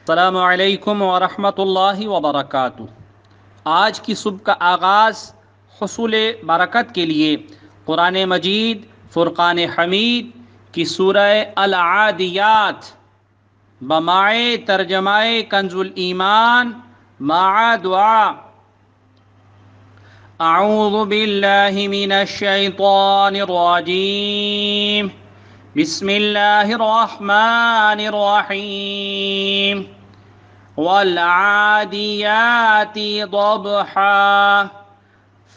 अस्सलामु अलैकुम वरहमतुल्लाहि वबरकातुहू। आज की सुबह का आगाज़ हुसूल बरकत के लिए कुरान मजीद फ़ुरक़ान हमीद की सूरह अल आदियात बमाए तर्जमाए कंजुल ईमान माआ दुआ। अऊज़ु बिल्लाहि मिनश शैतानिर रजीम। बिस्मिल्लाहिर रहमानिर रहीम। वल आदियाति ज़बहा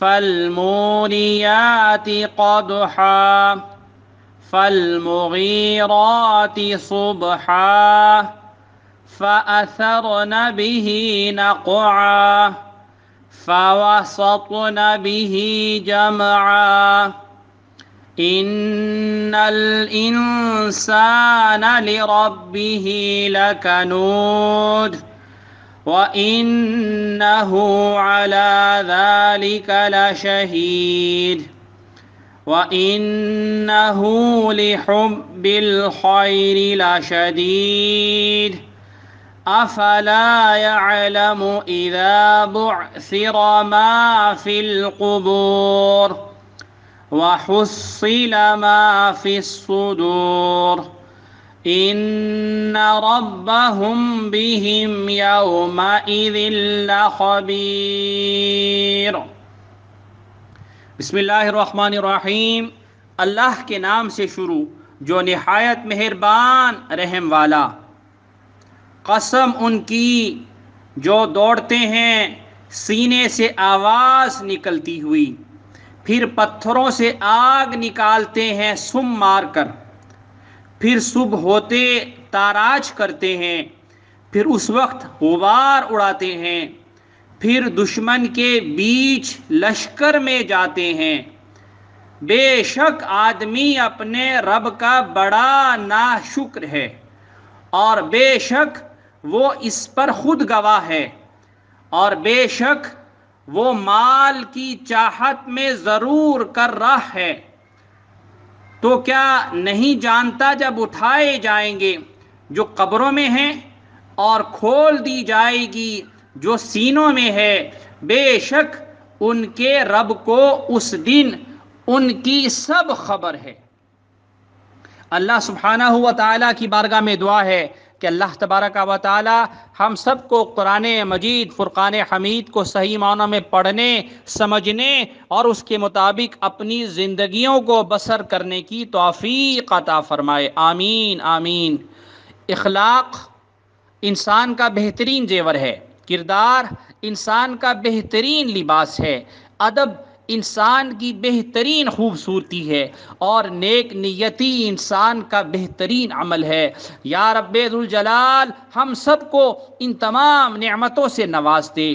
फल्मुरियाति क़दहा फल्मुगीराति सुबहा फ़असरन बिही नक़आ फ़वसतन बिही जमआ। इन्नल इंसान लिरब्बिही लकनूद व इन्नहु अला ज़ालिका लशहीद व इन्नहु लिहुब्बिल खैरि लशदीद। अफला यअलमु इज़ा बुअसिर मा फिल क़ुबूर व हुस्सिल मा फिस्सुदूर। इन्न रब्बहुम बिहिम यौमइज़िन लख़बीर। बिस्मिल्लाहिर्रहमानिर्रहीम। अल्लाह के नाम से शुरू जो निहायत मेहरबान रहम वाला। कसम उनकी जो दौड़ते हैं सीने से आवाज़ निकलती हुई, फिर पत्थरों से आग निकालते हैं सुम मारकर, फिर सुबह होते ताराज करते हैं, फिर उस वक्त गुबार उड़ाते हैं, फिर दुश्मन के बीच लश्कर में जाते हैं। बेशक आदमी अपने रब का बड़ा नाशुक्र है और बेशक वो इस पर खुद गवाह है, और बेशक वो माल की चाहत में ज़रूर कर रहा है। तो क्या नहीं जानता जब उठाए जाएंगे जो कब्रों में हैं और खोल दी जाएगी जो सीनों में है, बेशक उनके रब को उस दिन उनकी सब खबर है। अल्लाह सुब्हानहू व तआला की बारगाह में दुआ है कि अल्लाह तबारक व तआला हम सबको कुरान मजीद फ़ुरक़ान हमीद को सही मानों में पढ़ने, समझने और उसके मुताबिक अपनी ज़िंदगियों को बसर करने की तौफ़ीक़ अता फ़रमाए। आमीन आमीन। इख़लाक़ इंसान का बेहतरीन जेवर है, किरदार इंसान का बेहतरीन लिबास है, अदब इंसान की बेहतरीन खूबसूरती है और नेक नियति इंसान का बेहतरीन अमल है। या रब्बे ज़ुल जलाल हम सबको इन तमाम नेमतों से नवाज दे।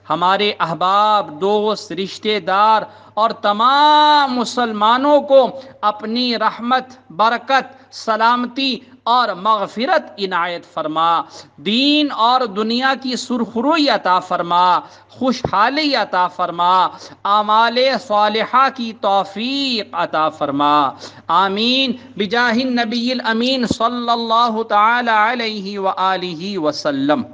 हमारे अहबाब, दोस्त, रिश्तेदार और तमाम मुसलमानों को अपनी रहमत, बरकत, सलामती और मग़फ़िरत इनायत फ़रमा। दीन और दुनिया की सुरखरुई अता फ़रमा, खुशहाली अता फ़रमा, आमाले सालिहा की तौफ़ीक़ अता फ़रमा। आमीन बिजाहिन नबील अमीन सल्लल्लाहु तआला अलैहि व आलिहि वसल्लम।